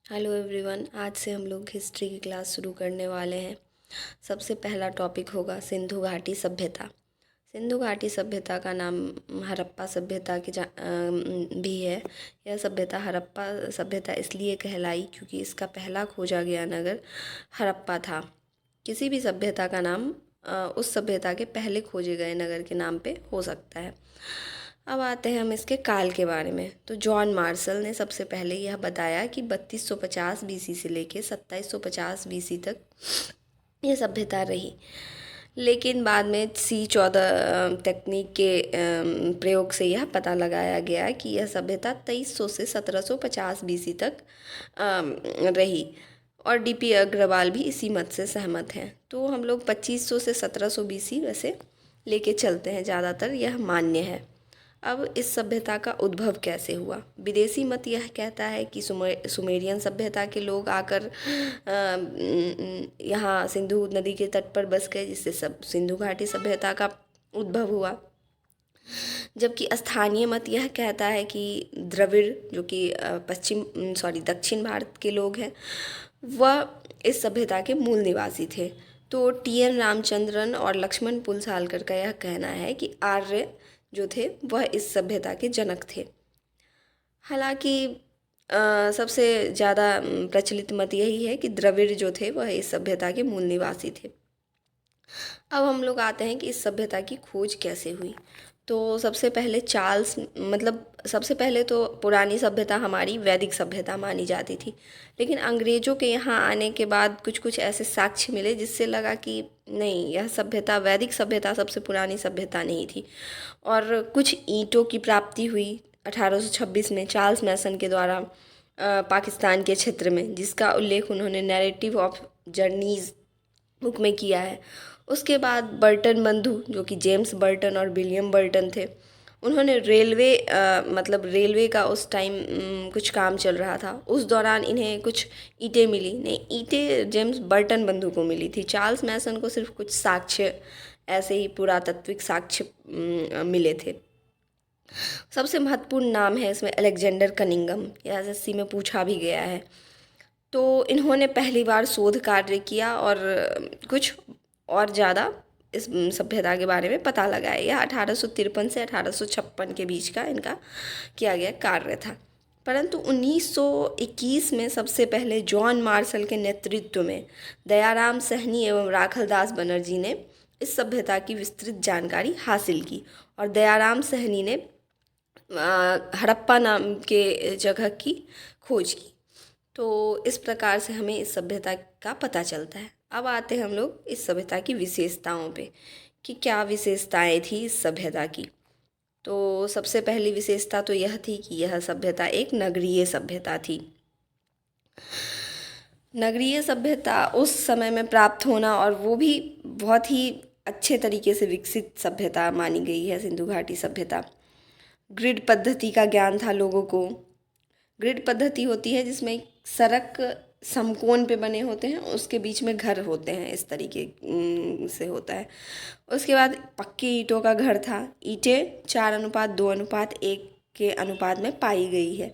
Hello everyone. आज से हम लोग हिस्ट्री की क्लास शुरू करने वाले हैं। सबसे पहला टॉपिक होगा सिंधु घाटी सभ्यता। सिंधु घाटी सभ्यता का नाम हड़प्पा सभ्यता भी है। यह सभ्यता हड़प्पा सभ्यता इसलिए कहलाई क्योंकि इसका पहला खोजा गया नगर हड़प्पा था। किसी भी सभ्यता का नाम उस सभ्यता के पहले खोजे गए नगर के नाम पे हो सकता है। अब आते हैं हम इसके काल के बारे में। तो जॉन मार्शल ने सबसे पहले यह बताया कि 3250 बीसी से लेके 2750 बीसी तक ये सभ्यता रही। लेकिन बाद में C14 तकनीक के प्रयोग से यह पता लगाया गया कि यह सभ्यता 2300 से 1750 बीसी तक रही। और DP अग्रवाल भी इसी मत से सहमत हैं। तो हम लोग 2500 से 1700 बीसी वैसे लेके चलते हैं, ज़्यादातर यह मान्य है। अब इस सभ्यता का उद्भव कैसे हुआ? विदेशी मत यह कहता है कि सुमेरियन सभ्यता के लोग आकर यहाँ सिंधु नदी के तट पर बस गए, जिससे सब सिंधु घाटी सभ्यता का उद्भव हुआ। जबकि स्थानीय मत यह कहता है कि द्रविड़, जो कि दक्षिण भारत के लोग हैं, वह इस सभ्यता के मूल निवासी थे। तो TN रामचंद्रन और लक्ष्मण पुलसालकर का यह कहना है कि आर्य जो थे वह इस सभ्यता के जनक थे। हालांकि सबसे ज़्यादा प्रचलित मत यही है कि द्रविड़ जो थे वह इस सभ्यता के मूल निवासी थे। अब हम लोग आते हैं कि इस सभ्यता की खोज कैसे हुई। तो सबसे पहले तो पुरानी सभ्यता हमारी वैदिक सभ्यता मानी जाती थी। लेकिन अंग्रेज़ों के यहाँ आने के बाद कुछ कुछ ऐसे साक्ष्य मिले जिससे लगा कि नहीं, यह सभ्यता वैदिक सभ्यता सबसे पुरानी सभ्यता नहीं थी। और कुछ ईंटों की प्राप्ति हुई 1826 में चार्ल्स मैसन के द्वारा पाकिस्तान के क्षेत्र में, जिसका उल्लेख उन्होंने नैरेटिव ऑफ जर्नीज बुक में किया है। उसके बाद बर्टन बंधु, जो कि जेम्स बर्टन और विलियम बर्टन थे, उन्होंने रेलवे का उस टाइम कुछ काम चल रहा था। उस दौरान इन्हें कुछ ईंटें मिली। नहीं, ईंटें जेम्स बर्टन बंधु को मिली थी। चार्ल्स मैसन को सिर्फ कुछ साक्ष्य, ऐसे ही पुरातात्विक साक्ष्य मिले थे। सबसे महत्वपूर्ण नाम है इसमें अलेक्जेंडर कनिंगम। यह SSC में पूछा भी गया है। तो इन्होंने पहली बार शोध कार्य किया और कुछ और ज़्यादा इस सभ्यता के बारे में पता लगाया। यह 1853 से 1856 के बीच का इनका किया गया कार्य था। परंतु 1921 में सबसे पहले जॉन मार्शल के नेतृत्व में दयाराम सहनी एवं राखलदास बनर्जी ने इस सभ्यता की विस्तृत जानकारी हासिल की। और दयाराम सहनी ने हड़प्पा नाम के जगह की खोज की। तो इस प्रकार से हमें इस सभ्यता का पता चलता है। अब आते हैं हम लोग इस सभ्यता की विशेषताओं पे कि क्या विशेषताएं थी इस सभ्यता की। तो सबसे पहली विशेषता तो यह थी कि यह सभ्यता एक नगरीय सभ्यता थी। नगरीय सभ्यता उस समय में प्राप्त होना, और वो भी बहुत ही अच्छे तरीके से विकसित सभ्यता मानी गई है सिंधु घाटी सभ्यता। ग्रिड पद्धति का ज्ञान था लोगों को। ग्रिड पद्धति होती है जिसमें सड़क समकोण पे बने होते हैं, उसके बीच में घर होते हैं, इस तरीके से होता है। उसके बाद पक्की ईंटों का घर था। ईंटें 4:2:1 के अनुपात में पाई गई है।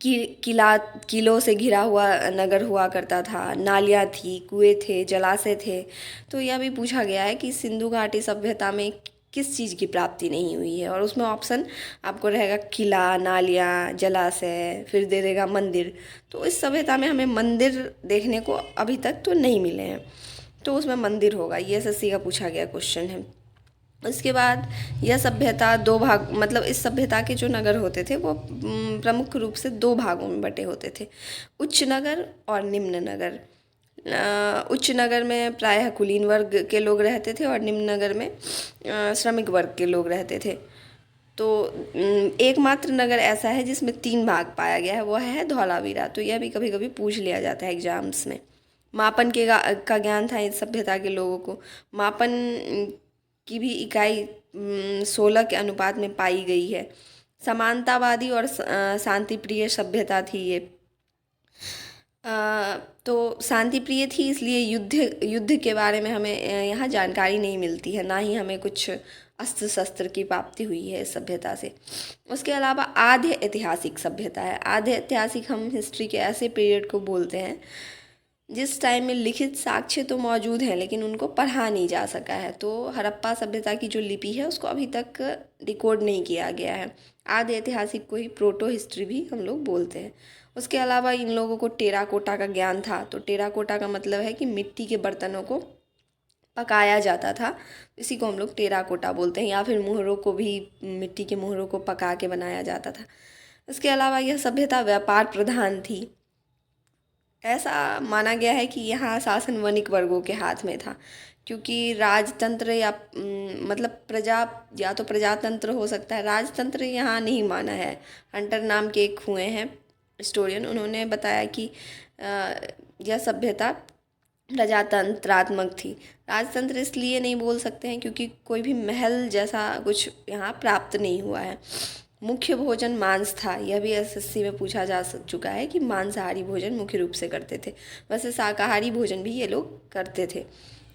किलों से घिरा हुआ नगर हुआ करता था। नालियाँ थी, कुएं थे, जलाशय थे। तो यह भी पूछा गया है कि सिंधु घाटी सभ्यता में किस चीज़ की प्राप्ति नहीं हुई है, और उसमें ऑप्शन आपको रहेगा किला, नालियाँ, जलाशय, फिर दे देगा मंदिर। तो इस सभ्यता में हमें मंदिर देखने को अभी तक तो नहीं मिले हैं, तो उसमें मंदिर होगा। ये SSC का पूछा गया क्वेश्चन है। उसके बाद यह सभ्यता दो भाग, इस सभ्यता के जो नगर होते थे वो प्रमुख रूप से दो भागों में बटे होते थे, उच्च नगर और निम्न नगर। उच्च नगर में प्रायः कुलीन वर्ग के लोग रहते थे और निम्न नगर में श्रमिक वर्ग के लोग रहते थे। तो एकमात्र नगर ऐसा है जिसमें 3 भाग पाया गया है, वह है धौलावीरा। तो यह भी कभी कभी पूछ लिया जाता है एग्जाम्स में। मापन का ज्ञान था इस सभ्यता के लोगों को। मापन की भी इकाई 16 के अनुपात में पाई गई है। समानतावादी और शांति प्रिय सभ्यता थी ये। तो शांति प्रिय थी, इसलिए युद्ध के बारे में हमें यहाँ जानकारी नहीं मिलती है, ना ही हमें कुछ अस्त्र शस्त्र की प्राप्ति हुई है इस सभ्यता से। उसके अलावा आद्य ऐतिहासिक सभ्यता है। आद्य ऐतिहासिक हम हिस्ट्री के ऐसे पीरियड को बोलते हैं जिस टाइम में लिखित साक्ष्य तो मौजूद हैं लेकिन उनको पढ़ा नहीं जा सका है। तो हड़प्पा सभ्यता की जो लिपि है उसको अभी तक रिकॉर्ड नहीं किया गया है। आद्य ऐतिहासिक को ही प्रोटो हिस्ट्री भी हम लोग बोलते हैं। उसके अलावा इन लोगों को टेराकोटा का ज्ञान था। तो टेराकोटा का मतलब है कि मिट्टी के बर्तनों को पकाया जाता था, इसी को हम लोग टेराकोटा बोलते हैं। या फिर मोहरों को भी, मिट्टी के मोहरों को पका के बनाया जाता था। इसके अलावा यह सभ्यता व्यापार प्रधान थी। ऐसा माना गया है कि यहाँ शासन वणिक वर्गों के हाथ में था, क्योंकि राजतंत्र या मतलब प्रजा, या तो प्रजातंत्र हो सकता है, राजतंत्र यहाँ नहीं माना है। हंटर नाम के एक हुए हैं हिस्टोरियन, उन्होंने बताया कि यह सभ्यता प्रजातंत्रात्मक थी। राजतंत्र इसलिए नहीं बोल सकते हैं क्योंकि कोई भी महल जैसा कुछ यहाँ प्राप्त नहीं हुआ है। मुख्य भोजन मांस था। यह भी एसएससी में पूछा जा चुका है कि मांसाहारी भोजन मुख्य रूप से करते थे। वैसे शाकाहारी भोजन भी ये लोग करते थे।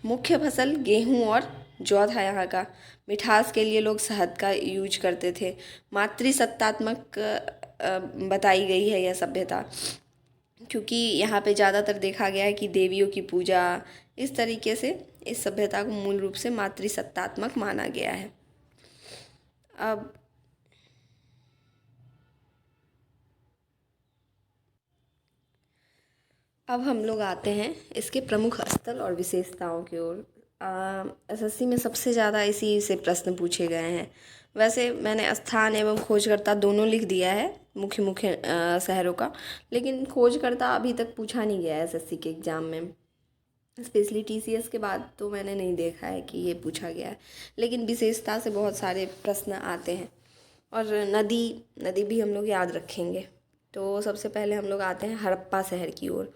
मुख्य फसल गेहूं और जौ था यहाँ का। मिठास के लिए लोग शहद का यूज करते थे। मातृसत्तात्मक बताई गई है यह सभ्यता, क्योंकि यहाँ पे ज़्यादातर देखा गया है कि देवियों की पूजा, इस तरीके से इस सभ्यता को मूल रूप से मातृसत्तात्मक माना गया है। अब हम लोग आते हैं इसके प्रमुख स्थल और विशेषताओं की ओर। एसएससी में सबसे ज़्यादा इसी से प्रश्न पूछे गए हैं। वैसे मैंने स्थान एवं खोजकर्ता दोनों लिख दिया है मुख्य मुख्य शहरों का, लेकिन खोजकर्ता अभी तक पूछा नहीं गया है एसएससी के एग्ज़ाम में। स्पेशली टीसीएस के बाद तो मैंने नहीं देखा है कि ये पूछा गया है, लेकिन विशेषता से बहुत सारे प्रश्न आते हैं। और नदी भी हम लोग याद रखेंगे। तो सबसे पहले हम लोग आते हैं हड़प्पा शहर की ओर।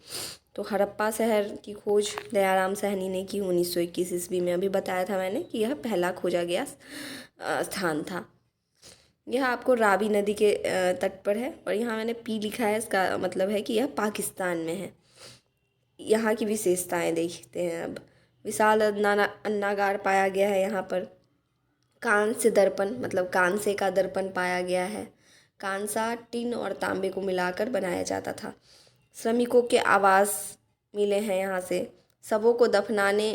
तो हड़प्पा शहर की खोज दयाराम साहनी ने की 1921 ईस्वी में। अभी बताया था मैंने कि यह पहला खोजा गया स्थान था। यह आपको रावी नदी के तट पर है, और यहाँ मैंने पी लिखा है, इसका मतलब है कि यह पाकिस्तान में है। यहाँ की विशेषताएं देखते हैं अब। विशाल अन्नागार पाया गया है यहाँ पर। कांस्य दर्पण, मतलब कांसे का दर्पण पाया गया है। कांसा टिन और तांबे को मिलाकर बनाया जाता था। श्रमिकों के आवास मिले हैं यहाँ से। शवों को दफनाने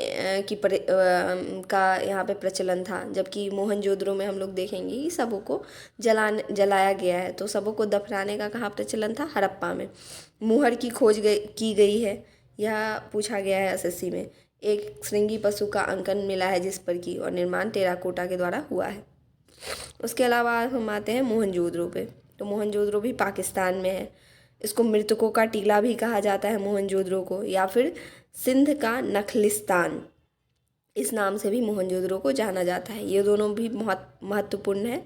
का यहाँ पे प्रचलन था, जबकि मोहनजोदड़ो में हम लोग देखेंगे कि शवों को जलाया गया है। तो शवों को दफनाने का कहाँ प्रचलन था? हड़प्पा में। मुहर की खोज की गई है, यह पूछा गया है एसएससी में। एक श्रृंगी पशु का अंकन मिला है जिस पर की, और निर्माण टेराकोटा के द्वारा हुआ है। उसके अलावा हम आते हैं मोहनजोदड़ो पे। तो मोहनजोदड़ो भी पाकिस्तान में है। इसको मृतकों का टीला भी कहा जाता है मोहनजोदड़ो को, या फिर सिंध का नखलिस्तान, इस नाम से भी मोहनजोदड़ो को जाना जाता है। ये दोनों भी बहुत महत्वपूर्ण है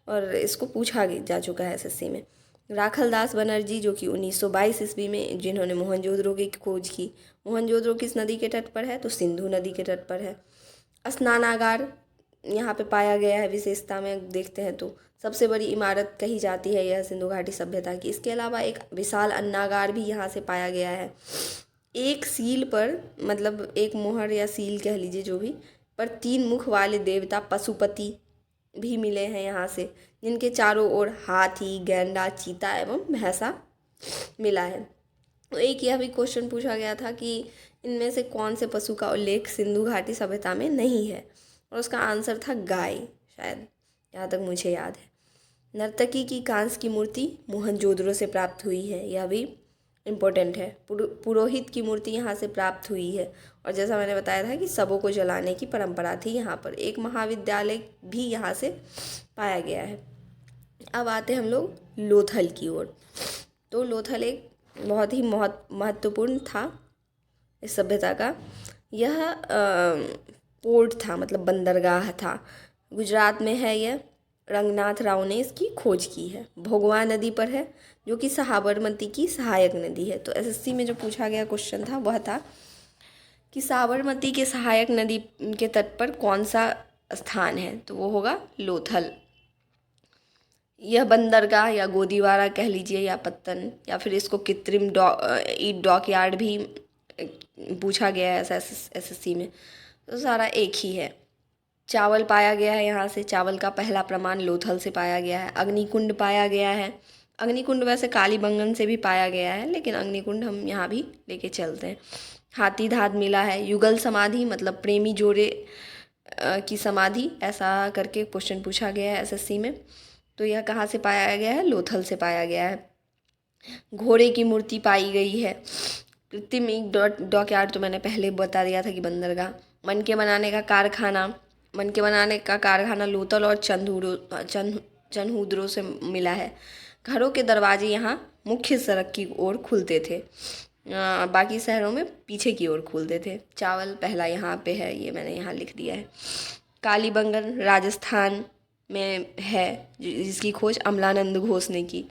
और इसको पूछा जा चुका है एसएससी में। राखलदास बनर्जी, जो कि 1922 ईस्वी में, जिन्होंने मोहनजोदड़ो की खोज की। मोहनजोदड़ो किस नदी के तट पर है? तो सिंधु नदी के तट पर है। स्नानागार यहाँ पे पाया गया है। विशेषता में देखते हैं तो सबसे बड़ी इमारत कही जाती है यह सिंधु घाटी सभ्यता की। इसके अलावा एक विशाल अन्नागार भी यहाँ से पाया गया है। एक सील पर, मतलब एक मोहर या सील कह लीजिए जो भी, पर 3 मुख वाले देवता पशुपति भी मिले हैं यहाँ से, जिनके चारों ओर हाथी, गैंडा, चीता एवं भैंसा मिला है। तो एक यह भी क्वेश्चन पूछा गया था कि इनमें से कौन से पशु का उल्लेख सिंधु घाटी सभ्यता में नहीं है, और उसका आंसर था गाय, शायद, यहाँ तक मुझे याद है। नर्तकी की कांस्य की मूर्ति मोहनजोदड़ो से प्राप्त हुई है, यह भी इम्पोर्टेंट है। पुरोहित की मूर्ति यहाँ से प्राप्त हुई है, और जैसा मैंने बताया था कि शवों को जलाने की परंपरा थी यहाँ पर। एक महाविद्यालय भी यहाँ से पाया गया है। अब आते हैं हम लोग लोथल की ओर। तो लोथल एक बहुत ही महत्वपूर्ण था इस सभ्यता का। यह पोर्ट था, मतलब बंदरगाह था। गुजरात में है यह। रंगनाथ राव ने इसकी खोज की है। भोगवा नदी पर है, जो कि साबरमती की सहायक नदी है। तो एसएससी में जो पूछा गया क्वेश्चन था वह था कि साबरमती के सहायक नदी के तट पर कौन सा स्थान है? तो वो होगा लोथल। यह बंदरगाह या गोदीवारा कह लीजिए, या पत्तन, या फिर इसको कृत्रिम डॉक यार्ड भी पूछा गया है एसएससी में। तो सारा एक ही है। चावल पाया गया है यहाँ से, चावल का पहला प्रमाण लोथल से पाया गया है। अग्निकुंड पाया गया है, अग्निकुंड वैसे कालीबंगन से भी पाया गया है, लेकिन अग्निकुंड हम यहाँ भी लेके चलते हैं। हाथीदाँत मिला है। युगल समाधि मतलब प्रेमी जोड़े की समाधि, ऐसा करके क्वेश्चन पूछा गया है एसएससी में। तो यह कहाँ से पाया गया है? लोथल से पाया गया है। घोड़े की मूर्ति पाई गई है। कृत्रिम ईंट डॉकयार्ड तो मैंने पहले बता दिया था कि बंदरगाह। मन के बनाने का कारखाना लोथल और चनहूदरो से मिला है। घरों के दरवाजे यहाँ मुख्य सड़क की ओर खुलते थे, बाकी शहरों में पीछे की ओर खुलते थे। चावल पहला यहाँ पे है, ये मैंने यहाँ लिख दिया है। कालीबंगन राजस्थान में है, जिसकी खोज अमलानंद घोष ने की।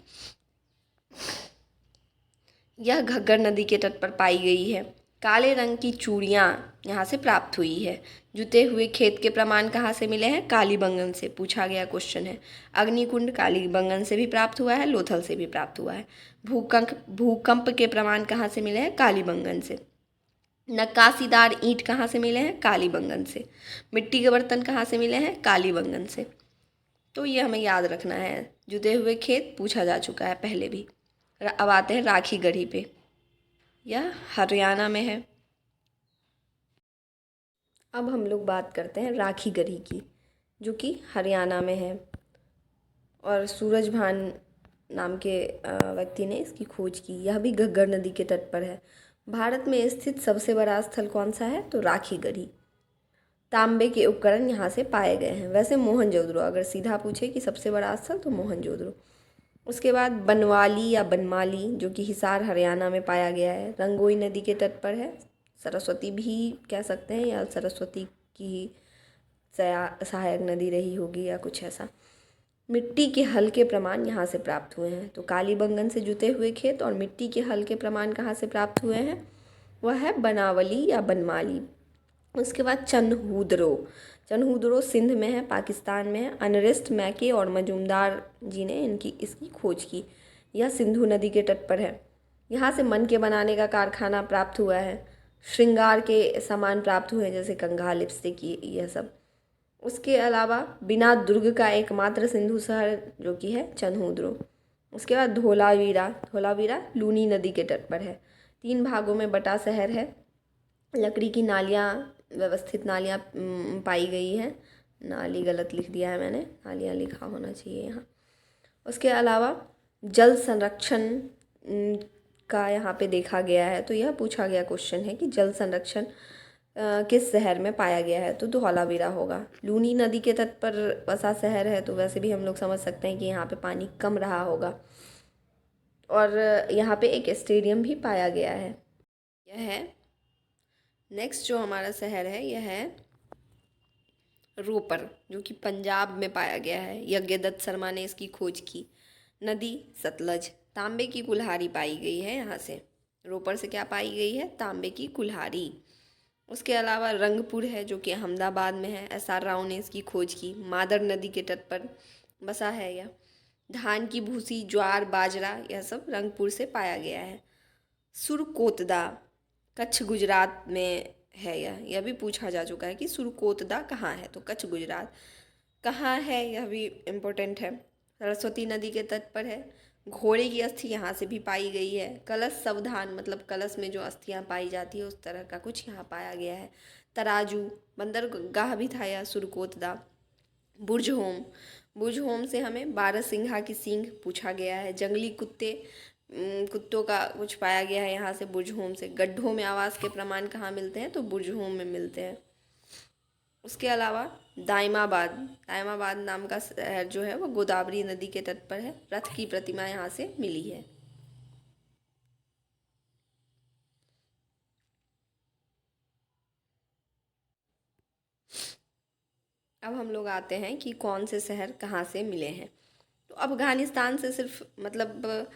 यह घग्गर नदी के तट पर पाई गई है। काले रंग की चूड़ियाँ यहाँ से प्राप्त हुई है। जुते हुए खेत के प्रमाण कहाँ से मिले हैं? कालीबंगन से, पूछा गया क्वेश्चन है। अग्निकुंड कालीबंगन से भी प्राप्त हुआ है, लोथल से भी प्राप्त हुआ है। भूकंप के प्रमाण कहाँ से मिले हैं? कालीबंगन से। नक्काशीदार ईंट कहाँ से मिले हैं? कालीबंगन से। मिट्टी के बर्तन कहाँ से मिले हैं? कालीबंगन से। तो ये हमें याद रखना है। जुते हुए खेत पूछा जा चुका है पहले भी। अब आते हैं राखी गढ़ी पे, यह हरियाणा में है। अब हम लोग बात करते हैं राखी गढ़ी की, जो कि हरियाणा में है, और सूरजभान नाम के व्यक्ति ने इसकी खोज की। यह भी घग्गर नदी के तट पर है। भारत में स्थित सबसे बड़ा स्थल कौन सा है? तो राखी गढ़ी। तांबे के उपकरण यहाँ से पाए गए हैं। वैसे मोहनजोदड़ो, अगर सीधा पूछे कि सबसे बड़ा स्थल, तो मोहनजोदड़ो। उसके बाद बनवाली या बनमाली, जो कि हिसार हरियाणा में पाया गया है, रंगोई नदी के तट पर है। सरस्वती भी कह सकते हैं, या सरस्वती की सहायक नदी रही होगी या कुछ ऐसा। मिट्टी के हल के प्रमाण यहाँ से प्राप्त हुए हैं। तो कालीबंगन से जुते हुए खेत और मिट्टी के हल के प्रमाण कहाँ से प्राप्त हुए हैं? वह है बनावली या बनमाली। उसके बाद चनहूदरो सिंध में है, पाकिस्तान में है। अनरिस्ट, मैके और मजूमदार जी ने इसकी खोज की। यह सिंधु नदी के तट पर है। यहाँ से मन के बनाने का कारखाना प्राप्त हुआ है। श्रृंगार के सामान प्राप्त हुए हैं, जैसे कंघा, लिपस्टिक, यह सब। उसके अलावा बिना दुर्ग का एकमात्र सिंधु शहर जो कि है चनहूदरो। उसके बाद धोलावीरा लूनी नदी के तट पर है। 3 भागों में बटा शहर है। लकड़ी की नालियाँ, व्यवस्थित नालियाँ पाई गई है। नाली गलत लिख दिया है मैंने, नालियाँ लिखा होना चाहिए यहाँ। उसके अलावा जल संरक्षण का यहाँ पे देखा गया है। तो यह पूछा गया क्वेश्चन है कि जल संरक्षण किस शहर में पाया गया है? तो धौलावीरा होगा। लूनी नदी के तट पर बसा शहर है, तो वैसे भी हम लोग समझ सकते हैं कि यहाँ पे पानी कम रहा होगा। और यहाँ पे एक स्टेडियम भी पाया गया है। यह है नेक्स्ट जो हमारा शहर है, यह है रोपर, जो कि पंजाब में पाया गया है। यज्ञदत्त शर्मा ने इसकी खोज की। नदी सतलज। तांबे की कुल्हाड़ी पाई गई है यहाँ से। रोपर से क्या पाई गई है? तांबे की कुल्हाड़ी। उसके अलावा रंगपुर है, जो कि अहमदाबाद में है। SR राव ने इसकी खोज की। मादर नदी के तट पर बसा है यह। धान की भूसी, ज्वार, बाजरा, यह सब रंगपुर से पाया गया है। सुरकोतदा कच्छ गुजरात में है। यह भी पूछा जा चुका है कि सुरकोतदा कहाँ है? तो कच्छ गुजरात। कहाँ है, यह भी इम्पोर्टेंट है। सरस्वती नदी के तट पर है। घोड़े की अस्थि यहाँ से भी पाई गई है। कलश सावधान मतलब कलश में जो अस्थियाँ पाई जाती है, उस तरह का कुछ यहाँ पाया गया है। तराजू, बंदरगाह भी था यह सुरकोतदा। बुर्ज होम से हमें बारहसिंघा की सींग पूछा गया है। जंगली कुत्तों का कुछ पाया गया है यहाँ से बुर्ज होम से। गड्ढों में आवास के प्रमाण कहाँ मिलते हैं? तो बुर्ज होम में मिलते हैं। उसके अलावा दायमाबाद नाम का शहर जो है वो गोदावरी नदी के तट पर है। रथ की प्रतिमा यहाँ से मिली है। अब हम लोग आते हैं कि कौन से शहर कहाँ से मिले हैं। तो अफगानिस्तान से सिर्फ मतलब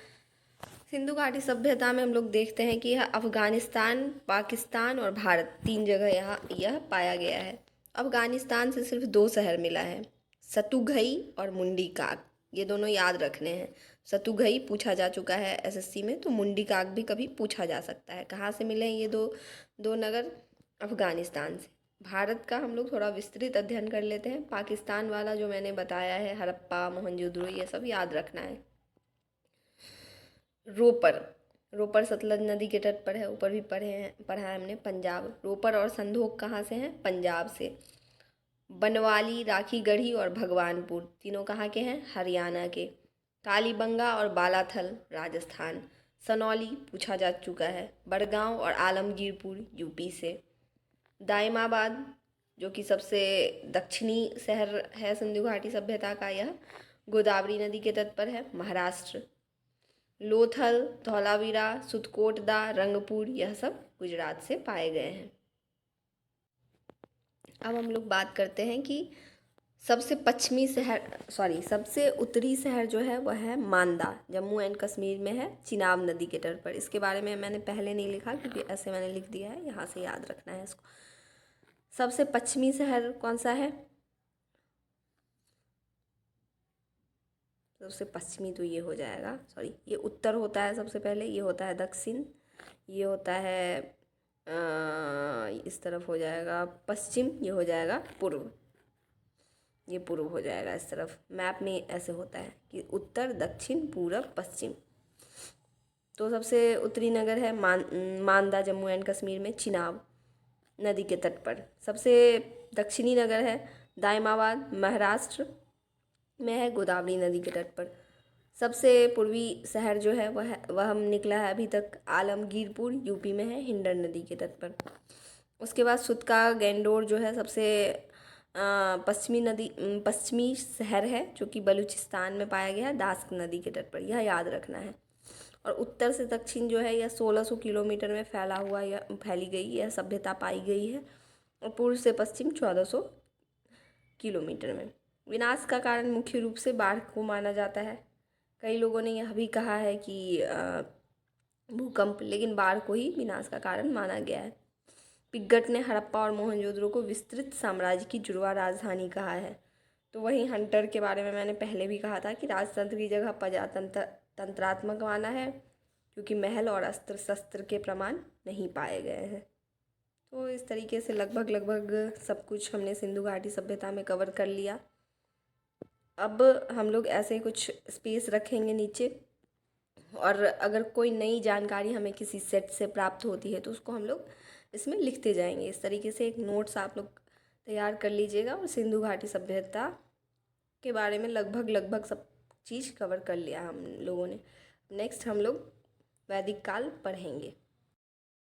सिंधु घाटी सभ्यता में हम लोग देखते हैं कि यह अफगानिस्तान, पाकिस्तान और भारत 3 जगह यहाँ यह पाया गया है। अफगानिस्तान से सिर्फ 2 शहर मिला है, सतुघई और मुंडी काग। ये दोनों याद रखने हैं। सतुघई पूछा जा चुका है एसएससी में, तो मुंडी काग भी कभी पूछा जा सकता है। कहाँ से मिले हैं ये दो नगर? अफगानिस्तान से। भारत का हम लोग थोड़ा विस्तृत अध्ययन कर लेते हैं। पाकिस्तान वाला जो मैंने बताया है, हड़प्पा, मोहनजोदड़ो, ये सब याद रखना है। रोपर, रोपर सतलज नदी के तट पर है, ऊपर भी पढ़ा है हमने। पंजाब, रोपर और संधोक कहाँ से हैं? पंजाब से। बनवाली, राखी गढ़ी और भगवानपुर तीनों कहाँ के हैं? हरियाणा के। कालीबंगा और बालाथल राजस्थान। सनौली पूछा जा चुका है। बड़गांव और आलमगीरपुर यूपी से। दाइमाबाद जो कि सबसे दक्षिणी शहर है सिंधु घाटी सभ्यता का, यह गोदावरी नदी के तट पर है, महाराष्ट्र। लोथल, धौलावीरा, सुतकोटदा, रंगपुर, यह सब गुजरात से पाए गए हैं। अब हम लोग बात करते हैं कि सबसे उत्तरी शहर जो है वह है मांदा, जम्मू एंड कश्मीर में है, चिनाब नदी के तट पर। इसके बारे में मैंने पहले नहीं लिखा क्योंकि ऐसे मैंने लिख दिया है, यहाँ से याद रखना है इसको। सबसे पश्चिमी शहर कौन सा है? सबसे पश्चिमी तो ये हो जाएगा, ये उत्तर होता है सबसे पहले, ये होता है दक्षिण, ये होता है इस तरफ हो जाएगा पश्चिम, ये हो जाएगा पूर्व, ये पूर्व हो जाएगा इस तरफ। मैप में ऐसे होता है कि उत्तर, दक्षिण, पूर्व, पश्चिम। तो सबसे उत्तरी नगर है मांदा, जम्मू एंड कश्मीर में, चिनाब नदी के तट पर। सबसे दक्षिणी नगर है दाइमाबाद, महाराष्ट्र में है, गोदावरी नदी के तट पर। सबसे पूर्वी शहर जो है वह हम निकला है अभी तक, आलमगीरपुर यूपी में है, हिंडर नदी के तट पर। उसके बाद सुतका गैंडोर जो है सबसे पश्चिमी शहर है जो कि बलूचिस्तान में पाया गया है, दास्क नदी के तट पर, यह याद रखना है। और उत्तर से दक्षिण जो है यह 1600 किलोमीटर में फैली गई यह सभ्यता पाई गई है, और पूर्व से पश्चिम 1400 किलोमीटर में। विनाश का कारण मुख्य रूप से बाढ़ को माना जाता है। कई लोगों ने यह भी कहा है कि भूकंप, लेकिन बाढ़ को ही विनाश का कारण माना गया है। पिग्गट ने हड़प्पा और मोहनजोदड़ो को विस्तृत साम्राज्य की जुड़वा राजधानी कहा है। तो वहीं हंटर के बारे में मैंने पहले भी कहा था कि राजतंत्र की जगह तंत्रात्मक माना है, क्योंकि महल और अस्त्र शस्त्र के प्रमाण नहीं पाए गए हैं। तो इस तरीके से लगभग सब कुछ हमने सिंधु घाटी सभ्यता में कवर कर लिया। अब हम लोग ऐसे कुछ स्पेस रखेंगे नीचे, और अगर कोई नई जानकारी हमें किसी सेट से प्राप्त होती है तो उसको हम लोग इसमें लिखते जाएंगे। इस तरीके से एक नोट्स आप लोग तैयार कर लीजिएगा, और सिंधु घाटी सभ्यता के बारे में लगभग सब चीज़ कवर कर लिया हम लोगों ने। नेक्स्ट हम लोग वैदिक काल पढ़ेंगे।